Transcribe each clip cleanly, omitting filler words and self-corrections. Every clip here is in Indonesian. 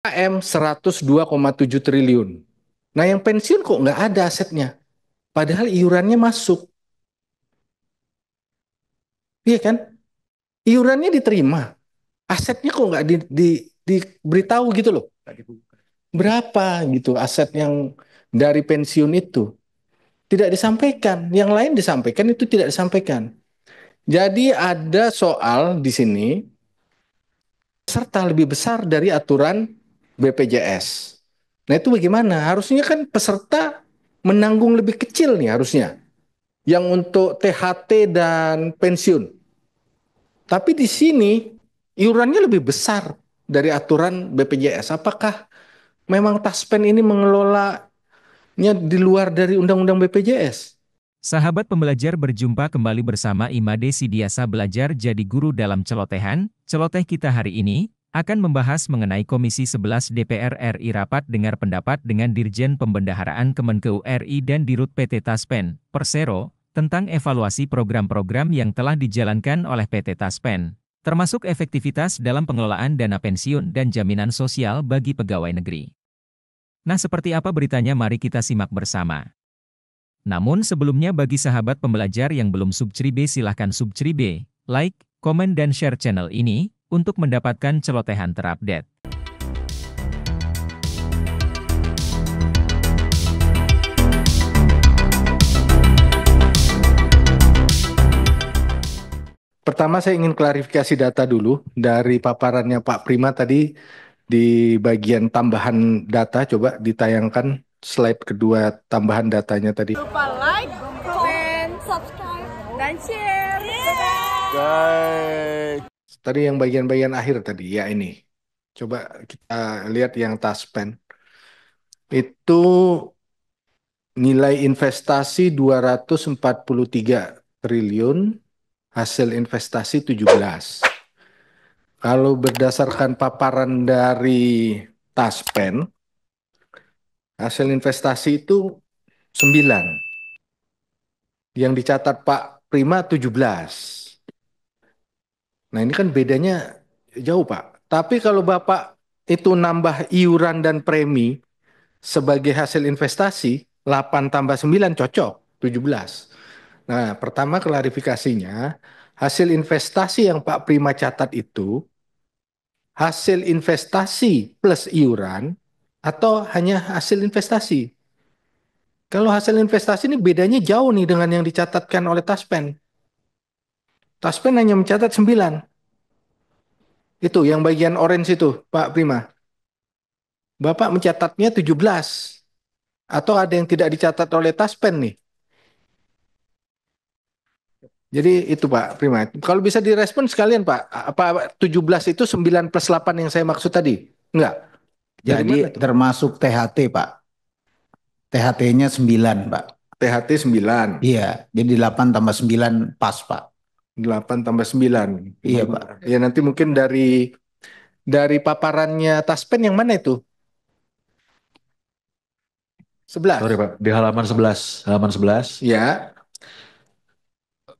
KM 102,7 triliun. Nah, yang pensiun kok nggak ada asetnya. Padahal iurannya masuk. Iya kan? Iurannya diterima. Asetnya kok nggak diberitahu gitu loh. Berapa gitu aset yang dari pensiun itu. Tidak disampaikan. Yang lain disampaikan, itu tidak disampaikan. Jadi ada soal di sini, peserta lebih besar dari aturan BPJS. Nah itu bagaimana? Harusnya kan peserta menanggung lebih kecil nih harusnya. Yang untuk THT dan pensiun. Tapi di sini iurannya lebih besar dari aturan BPJS. Apakah memang Taspen ini mengelolanya di luar dari undang-undang BPJS? Sahabat pembelajar, berjumpa kembali bersama Imade Sidiasa Belajar Jadi Guru dalam Celotehan. Celoteh kita hari ini akan membahas mengenai Komisi 11 DPR RI rapat dengar pendapat dengan Dirjen Pembendaharaan Kemenkeu RI dan Dirut PT Taspen, Persero, tentang evaluasi program-program yang telah dijalankan oleh PT Taspen, termasuk efektivitas dalam pengelolaan dana pensiun dan jaminan sosial bagi pegawai negeri. Nah, seperti apa beritanya? Mari kita simak bersama. Namun sebelumnya, bagi sahabat pembelajar yang belum subscribe, silahkan subscribe, like, komen dan share channel ini, untuk mendapatkan celotehan terupdate. Pertama saya ingin klarifikasi data dulu dari paparannya Pak Prima tadi di bagian tambahan data. Coba ditayangkan slide kedua tambahan datanya tadi. Lupa like, comment, subscribe, dan share. Guys. Tadi yang bagian-bagian akhir tadi, ya ini. Coba kita lihat yang Taspen. Itu nilai investasi 243 triliun, hasil investasi 17. Kalau berdasarkan paparan dari Taspen, hasil investasi itu 9. Yang dicatat Pak Prima 17. Nah ini kan bedanya jauh Pak. Tapi kalau Bapak itu nambah iuran dan premi sebagai hasil investasi, 8 tambah 9 cocok, 17. Nah pertama klarifikasinya, hasil investasi yang Pak Prima catat itu, hasil investasi plus iuran, atau hanya hasil investasi? Kalau hasil investasi ini bedanya jauh nih dengan yang dicatatkan oleh Taspen. Taspen hanya mencatat 9. Itu yang bagian orange itu, Pak Prima. Bapak mencatatnya 17. Atau ada yang tidak dicatat oleh Taspen nih. Jadi itu Pak Prima. Kalau bisa direspon sekalian Pak. Apa 17 itu 9 plus 8 yang saya maksud tadi? Enggak. Dari Jadi mana tuh? termasuk THT, Pak. THT-nya 9, Pak. THT 9. Iya, jadi 8 tambah 9 pas, Pak. 8 tambah 9. Iya, Pak. Ya nanti mungkin dari paparannya Taspen yang mana itu? Sorry 11. Pak, di halaman 11, Ya,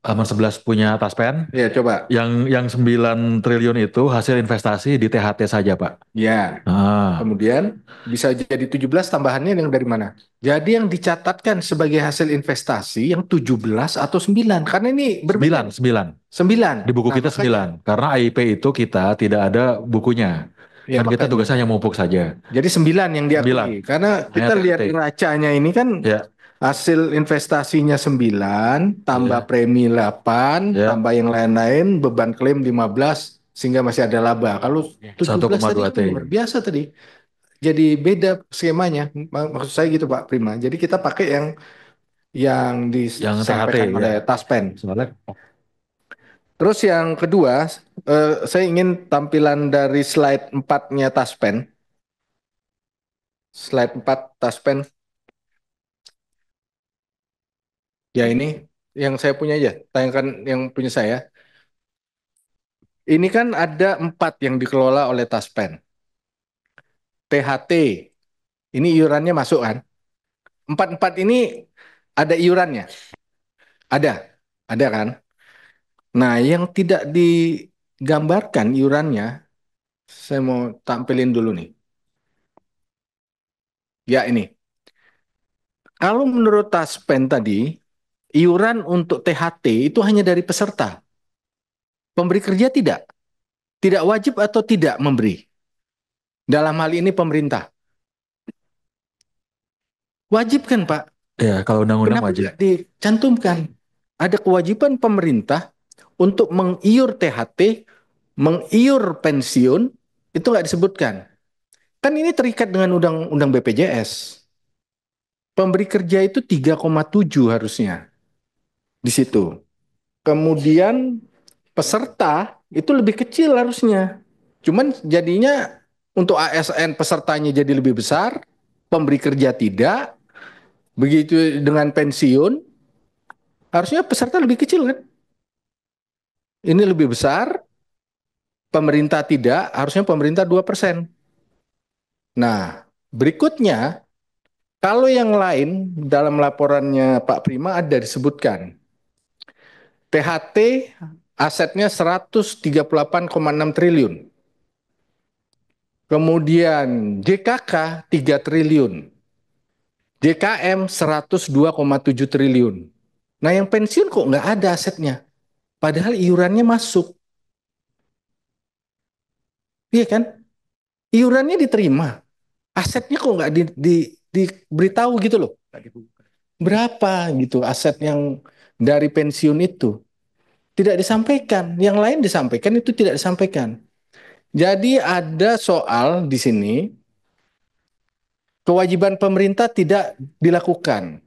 halaman 11 punya Taspen, ya coba. yang 9 triliun itu hasil investasi di THT saja Pak. Ya. Ah, Kemudian bisa jadi 17 tambahannya yang dari mana? Jadi yang dicatatkan sebagai hasil investasi yang 17 atau 9? Karena ini berbeda. 9, 9. 9. Di buku Nah, kita makanya. 9, karena AIP itu kita tidak ada bukunya. Ya, Kan kita makanya. tugasnya hanya memupuk saja. Jadi 9 yang 9, diakui. Karena hanya kita lihat THT. neracanya ini kan Ya, hasil investasinya 9, tambah ya, premi 8, ya, tambah yang lain-lain, beban klaim 15, sehingga masih ada laba. Kalau 17 tadi 1,2 kan T. luar biasa tadi. Jadi beda skemanya. Maksud saya gitu Pak Prima. Jadi kita pakai yang Yang THT disampaikan ya. oleh Taspen. Soalnya Terus yang kedua, saya ingin tampilan dari slide 4-nya Taspen. Slide 4 Taspen. Ya ini yang saya punya aja. Tayangkan yang punya saya. Ini kan ada 4 yang dikelola oleh Taspen. THT, ini iurannya masuk kan? 4-4 ini ada iurannya? Ada. Ada kan? Nah, yang tidak digambarkan iurannya, saya mau tampilin dulu nih. Ya ini, kalau menurut Taspen tadi, iuran untuk THT itu hanya dari peserta. Pemberi kerja tidak. Tidak wajib atau tidak memberi. Dalam hal ini pemerintah. Wajib kan Pak? Ya, kalau undang-undang Kenapa wajib. tidak dicantumkan? Ada kewajiban pemerintah untuk mengiur THT, mengiur pensiun, itu nggak disebutkan. Kan ini terikat dengan undang-undang BPJS. Pemberi kerja itu 3,7 harusnya di situ. Kemudian peserta itu lebih kecil harusnya. Cuman jadinya untuk ASN pesertanya jadi lebih besar, pemberi kerja tidak. Begitu dengan pensiun, harusnya peserta lebih kecil kan? Ini lebih besar, pemerintah tidak, harusnya pemerintah 2%. Nah, berikutnya, kalau yang lain dalam laporannya Pak Prima ada disebutkan, THT asetnya 138,6 triliun. Kemudian JKK 3 triliun. JKM 102,7 triliun. Nah yang pensiun kok nggak ada asetnya. Padahal iurannya masuk. Iya kan? Iurannya diterima. Asetnya kok nggak diberitahu gitu loh. Berapa gitu aset yang dari pensiun itu. Tidak disampaikan. Yang lain disampaikan, itu tidak disampaikan. Jadi ada soal di sini, kewajiban pemerintah tidak dilakukan.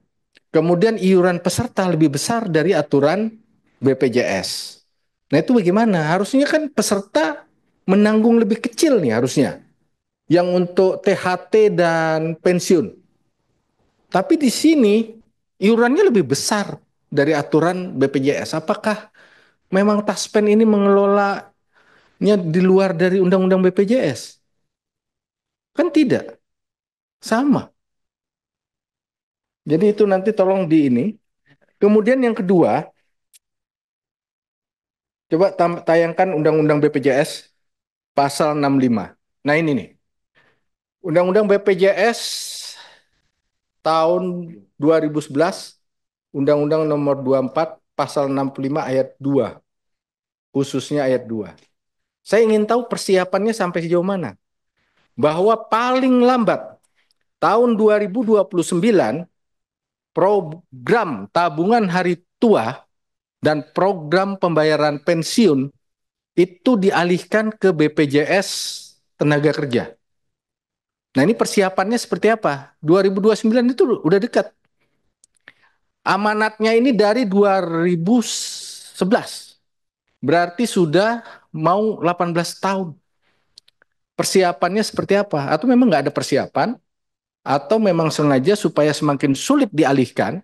Kemudian iuran peserta lebih besar dari aturan BPJS. Nah itu bagaimana? Harusnya kan peserta menanggung lebih kecil nih harusnya. Yang untuk THT dan pensiun. Tapi di sini iurannya lebih besar dari aturan BPJS. Apakah memang Taspen ini mengelolanya di luar dari undang-undang BPJS? Kan tidak. Sama. Jadi itu nanti tolong di ini. Kemudian yang kedua, coba tayangkan Undang-Undang BPJS pasal 65. Nah ini nih, Undang-Undang BPJS tahun 2011, Undang-Undang nomor 24, pasal 65 ayat 2, khususnya ayat 2. Saya ingin tahu persiapannya sampai sejauh mana. Bahwa paling lambat tahun 2029, program tabungan hari tua dan program pembayaran pensiun itu dialihkan ke BPJS Tenaga Kerja. Nah ini persiapannya seperti apa? 2029 itu udah dekat. Amanatnya ini dari 2011. Berarti sudah mau 18 tahun. Persiapannya seperti apa? Atau memang nggak ada persiapan? Atau memang sengaja supaya semakin sulit dialihkan,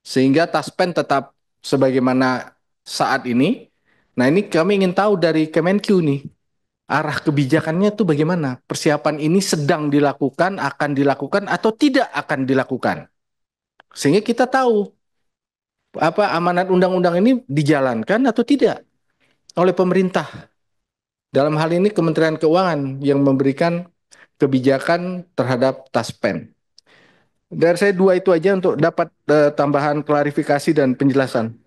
sehingga Taspen tetap sebagaimana saat ini. Nah ini kami ingin tahu dari Kemenq nih, arah kebijakannya itu bagaimana? Persiapan ini sedang dilakukan, akan dilakukan, atau tidak akan dilakukan? Sehingga kita tahu apa amanat undang-undang ini dijalankan atau tidak oleh pemerintah. Dalam hal ini Kementerian Keuangan yang memberikan kebijakan terhadap Taspen. Dari saya dua itu aja untuk dapat tambahan klarifikasi dan penjelasan.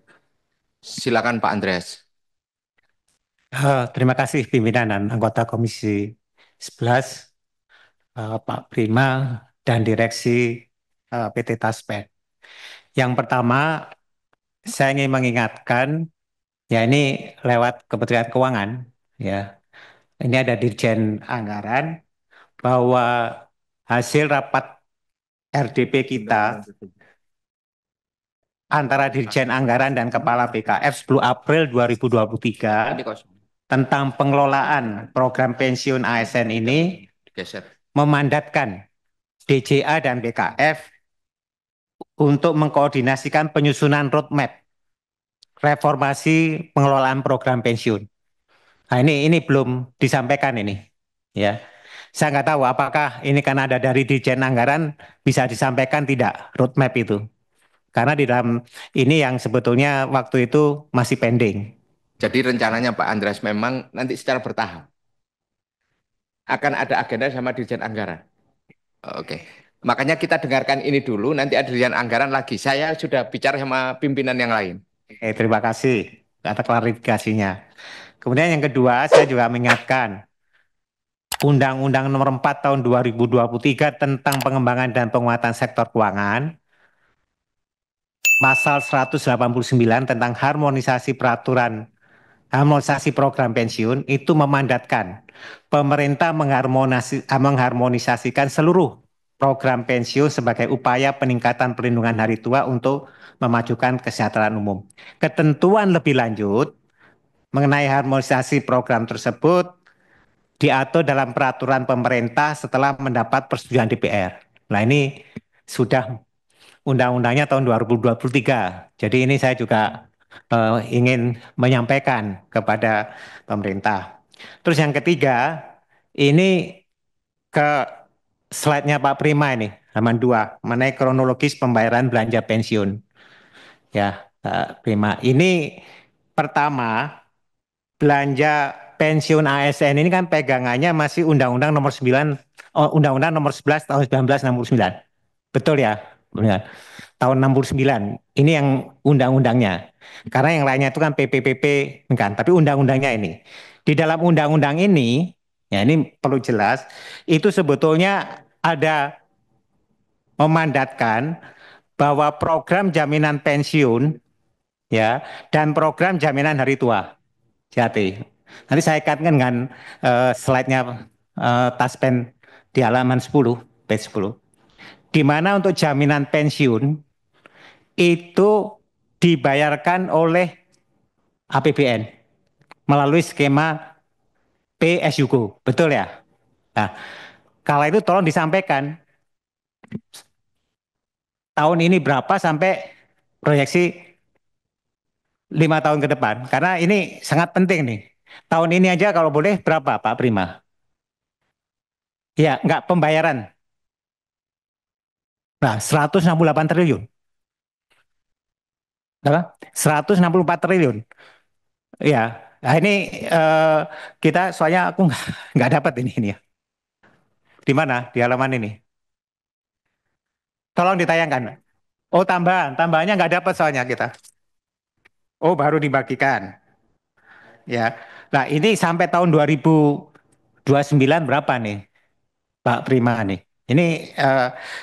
Silakan Pak Andreas. Terima kasih pimpinan dan anggota Komisi 11, Pak Prima, dan Direksi PT Taspen. Yang pertama, saya ingin mengingatkan, ya ini lewat Kementerian Keuangan, ya. Ini ada Dirjen Anggaran, bahwa hasil rapat RDP kita antara Dirjen Anggaran dan Kepala BKF 10 April 2023 tentang pengelolaan program pensiun ASN ini memandatkan DJA dan BKF untuk mengkoordinasikan penyusunan roadmap reformasi pengelolaan program pensiun. Nah ini belum disampaikan ini, ya. Saya nggak tahu apakah ini karena ada dari Dirjen Anggaran bisa disampaikan tidak roadmap itu. Karena di dalam ini yang sebetulnya waktu itu masih pending. Jadi rencananya Pak Andreas memang nanti secara bertahap akan ada agenda sama Dirjen Anggaran. Oke. Makanya kita dengarkan ini dulu, nanti Adrian anggaran lagi. Saya sudah bicara sama pimpinan yang lain. Terima kasih atas klarifikasinya. Kemudian yang kedua, saya juga mengingatkan Undang-Undang Nomor 4 Tahun 2023 tentang pengembangan dan penguatan sektor keuangan, Pasal 189 tentang harmonisasi program pensiun itu memandatkan pemerintah mengharmonisasikan seluruh program pensiun sebagai upaya peningkatan perlindungan hari tua untuk memajukan kesejahteraan umum. Ketentuan lebih lanjut mengenai harmonisasi program tersebut diatur dalam peraturan pemerintah setelah mendapat persetujuan DPR. Nah, ini sudah undang-undangnya tahun 2023. Jadi ini saya juga ingin menyampaikan kepada pemerintah. Terus yang ketiga, ini ke slide-nya Pak Prima ini, halaman 2, mengenai kronologis pembayaran belanja pensiun. Ya, Pak Prima. Ini pertama, belanja pensiun ASN ini kan pegangannya masih Undang-Undang Nomor 9, Undang-Undang Nomor 11 tahun 1969. Betul ya? Benar. Tahun 69. Ini yang undang-undangnya. Karena yang lainnya itu kan PPPP kan, tapi undang-undangnya ini. Di dalam undang-undang ini, ya ini perlu jelas, itu sebetulnya ada memandatkan bahwa program jaminan pensiun ya dan program jaminan hari tua Jati. Nanti saya kaitkan dengan slide-nya Taspen di halaman 10, page 10. Di mana untuk jaminan pensiun itu dibayarkan oleh APBN melalui skema PSUKO. Betul ya? Nah, kalau itu tolong disampaikan tahun ini berapa sampai proyeksi 5 tahun ke depan. Karena ini sangat penting nih. Tahun ini aja kalau boleh berapa Pak Prima? Ya, enggak pembayaran. Nah, 168 triliun. Berapa? 164 triliun. Ya, nah ini kita soalnya aku nggak dapat ini ya. Di mana? Di halaman ini. Tolong ditayangkan. Oh, tambahannya nggak dapat soalnya kita. Oh, baru dibagikan. Ya. Nah, ini sampai tahun 2029 berapa nih, Pak Prima nih? Ini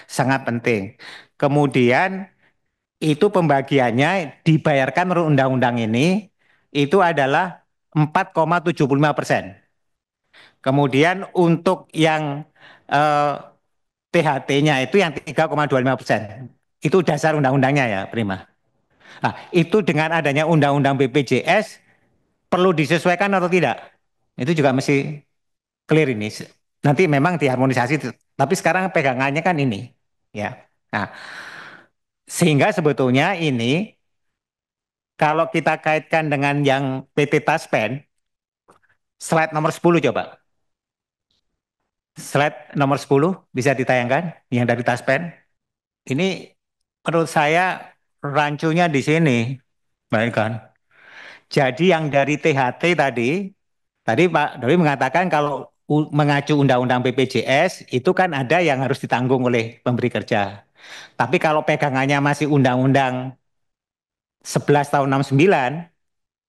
sangat penting. Kemudian itu pembagiannya dibayarkan menurut undang-undang ini itu adalah 4,75%. Kemudian untuk yang THT-nya itu yang 3,25%. Itu dasar undang-undangnya ya, Prima. Nah, itu dengan adanya undang-undang BPJS perlu disesuaikan atau tidak? Itu juga mesti clear ini. Nanti memang diharmonisasi, tapi sekarang pegangannya kan ini, ya. Nah, sehingga sebetulnya ini kalau kita kaitkan dengan yang PT Taspen, slide nomor 10 coba. Slide nomor 10 bisa ditayangkan yang dari Taspen. Ini menurut saya rancunya di sini, baik kan? Jadi yang dari THT tadi Pak Dwi mengatakan kalau mengacu Undang-Undang BPJS itu kan ada yang harus ditanggung oleh pemberi kerja. Tapi kalau pegangannya masih Undang-Undang 11 tahun 69,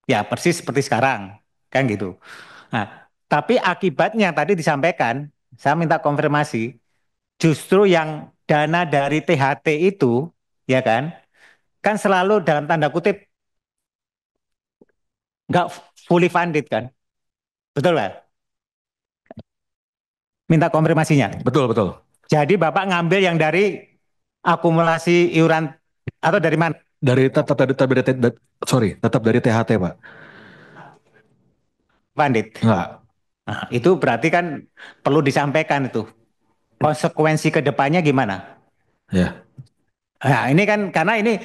ya persis seperti sekarang, kan gitu. Nah, tapi akibatnya tadi disampaikan, saya minta konfirmasi, justru yang dana dari THT itu, ya kan selalu dalam tanda kutip nggak fully funded kan, betul Pak? Minta konfirmasinya. Betul, betul. Jadi Bapak ngambil yang dari akumulasi iuran atau dari mana? Dari tetap dari THT, Pak. Funded. Enggak. Nah, itu berarti kan perlu disampaikan itu. Konsekuensi ke depannya gimana? Ya. Nah, ini kan karena ini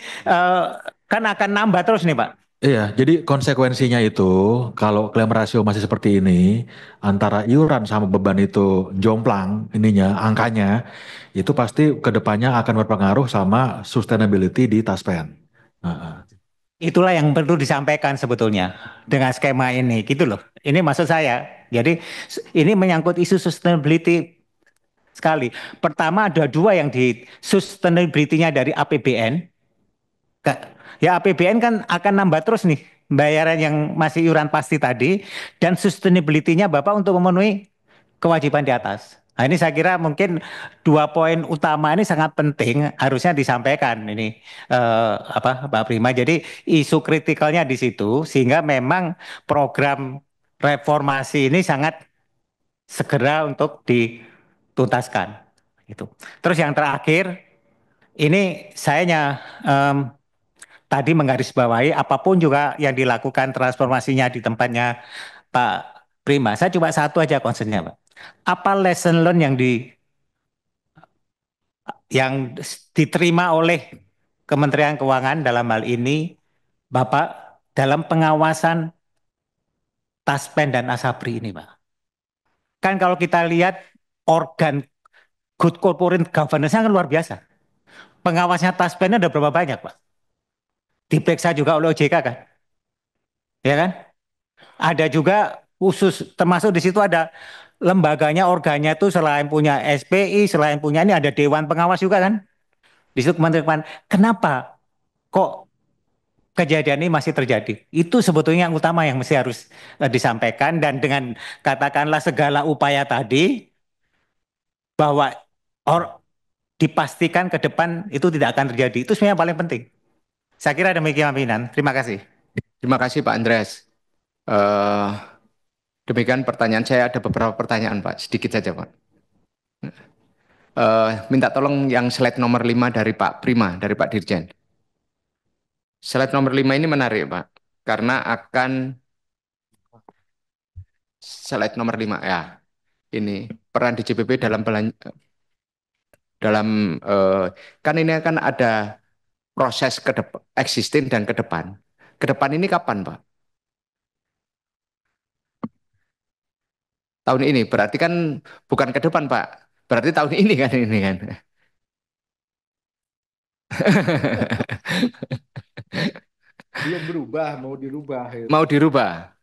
kan akan nambah terus nih, Pak. Iya, jadi konsekuensinya itu kalau klaim rasio masih seperti ini, antara iuran sama beban itu jomplang ininya, angkanya, itu pasti kedepannya akan berpengaruh sama sustainability di Taspen. Nah, Itulah yang perlu disampaikan sebetulnya dengan skema ini, gitu loh. Ini maksud saya. Jadi ini menyangkut isu sustainability sekali. Pertama ada dua yang di sustainability-nya dari APBN. Ya APBN kan akan nambah terus nih bayaran yang masih iuran pasti tadi, dan sustainability-nya Bapak untuk memenuhi kewajiban di atas. Nah ini saya kira mungkin dua poin utama ini sangat penting harusnya disampaikan ini Pak Prima. Jadi isu kritikalnya di situ sehingga memang program reformasi ini sangat segera untuk dituntaskan. Itu. Terus yang terakhir ini saya tadi menggarisbawahi apapun juga yang dilakukan transformasinya di tempatnya Pak Prima. Saya coba satu aja concernnya Pak. Apa lesson learn yang diterima oleh Kementerian Keuangan dalam hal ini Bapak dalam pengawasan Taspen dan Asabri ini Pak? Kan kalau kita lihat organ good corporate governance-nya kan luar biasa. Pengawasnya Taspen ada berapa banyak Pak? Diperiksa juga oleh OJK kan? Ya kan? Ada juga khusus termasuk di situ ada lembaganya, organnya itu selain punya SPI, selain punya ini ada Dewan Pengawas juga kan? Di situ Kementerian Keuangan. Kenapa kok kejadian ini masih terjadi? Itu sebetulnya yang utama yang mesti harus disampaikan, dan dengan katakanlah segala upaya tadi bahwa dipastikan ke depan itu tidak akan terjadi. Itu sebenarnya yang paling penting. Saya kira demikian pimpinan. Terima kasih. Terima kasih Pak Andreas. Eh, Demikian pertanyaan saya, ada beberapa pertanyaan Pak, sedikit saja Pak. Minta tolong yang slide nomor 5 dari Pak Prima, dari Pak Dirjen. Slide nomor 5 ini menarik Pak, karena akan slide nomor 5 ya. Ini peran DJPP kan ini akan ada proses ke depan, existing dan ke depan. Ke depan ini kapan Pak? Tahun ini, berarti kan bukan ke depan Pak. Berarti tahun ini kan. Belum berubah, mau dirubah. Gitu. Mau dirubah.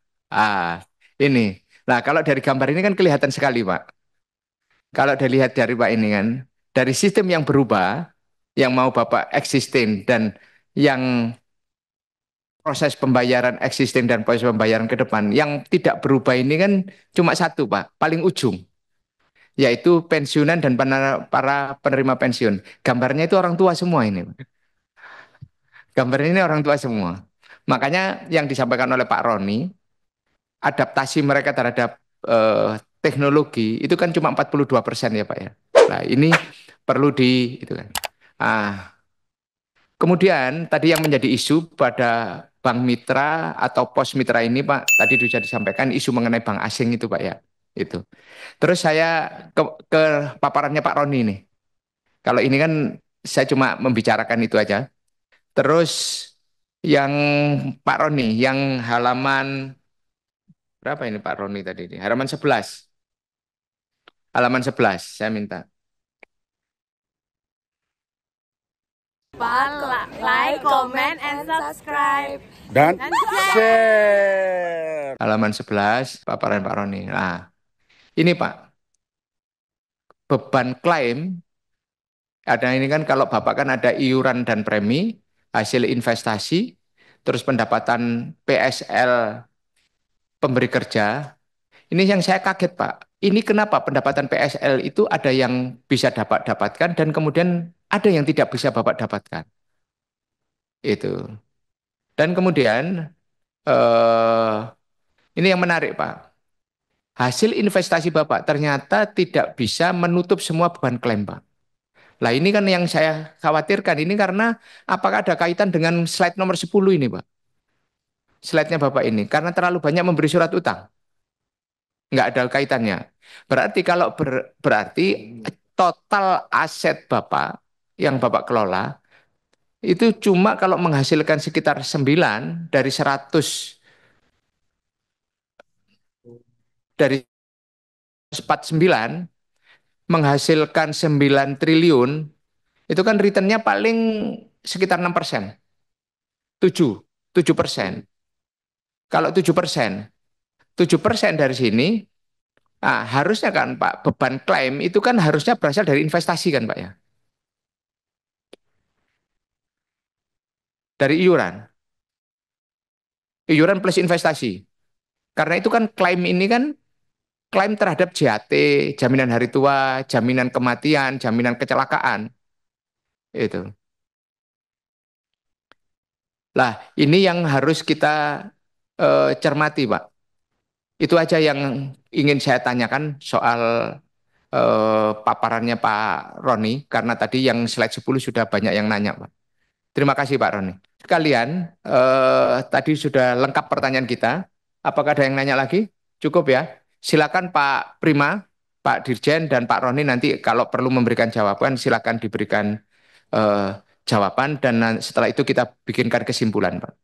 Ini. Nah, kalau dari gambar ini kan kelihatan sekali, Pak. Kalau dilihat dari Pak ini kan, dari sistem yang berubah, yang mau Bapak existing dan yang proses pembayaran existing dan proses pembayaran ke depan, yang tidak berubah ini kan cuma satu, Pak, paling ujung, yaitu pensiunan dan para penerima pensiun. Gambarnya itu orang tua semua ini, Pak. Gambarnya ini orang tua semua. Makanya yang disampaikan oleh Pak Roni, adaptasi mereka terhadap teknologi itu kan cuma 42% ya Pak ya. Nah ini perlu itu kan. Kemudian tadi yang menjadi isu pada bank mitra atau pos mitra ini Pak, tadi sudah disampaikan isu mengenai bank asing itu Pak ya. Itu. Terus saya ke paparannya Pak Roni nih. Kalau ini kan saya cuma membicarakan itu aja. Terus yang Pak Roni, yang halaman berapa ini Pak Roni tadi ini? Halaman 11. Halaman 11 saya minta. Like, comment, and subscribe. Dan share. Halaman 11, paparan Pak Roni. Nah, ini Pak, beban klaim, ada ini kan kalau Bapak kan ada iuran dan premi, hasil investasi, terus pendapatan PSL pemberi kerja. Ini yang saya kaget Pak. Ini kenapa pendapatan PSL itu ada yang bisa Bapak dapatkan dan kemudian ada yang tidak bisa Bapak dapatkan. Itu. Dan kemudian ini yang menarik Pak. Hasil investasi Bapak ternyata tidak bisa menutup semua beban klaim Pak. Nah ini kan yang saya khawatirkan ini karena apakah ada kaitan dengan slide nomor 10 ini Pak. Slide-nya Bapak ini. Karena terlalu banyak memberi surat utang. Nggak ada kaitannya. Berarti kalau berarti total aset Bapak yang Bapak kelola itu cuma kalau menghasilkan sekitar 9 dari 100 dari 49 menghasilkan 9 triliun itu kan returnnya paling sekitar 6%. 7%. Kalau 7%, 7% dari sini Nah, harusnya kan Pak, beban klaim itu kan harusnya berasal dari investasi kan Pak ya. Dari iuran. Iuran plus investasi. Karena itu kan klaim ini kan klaim terhadap JHT, jaminan hari tua, jaminan kematian, jaminan kecelakaan. Itu. Lah, ini yang harus kita cermati, Pak. Itu aja yang ingin saya tanyakan soal paparannya Pak Roni, karena tadi yang slide 10 sudah banyak yang nanya, Pak. Terima kasih, Pak Roni. Sekalian, tadi sudah lengkap pertanyaan kita. Apakah ada yang nanya lagi? Cukup ya. Silakan Pak Prima, Pak Dirjen, dan Pak Roni nanti kalau perlu memberikan jawaban, silakan diberikan jawaban, dan setelah itu kita bikinkan kesimpulan, Pak.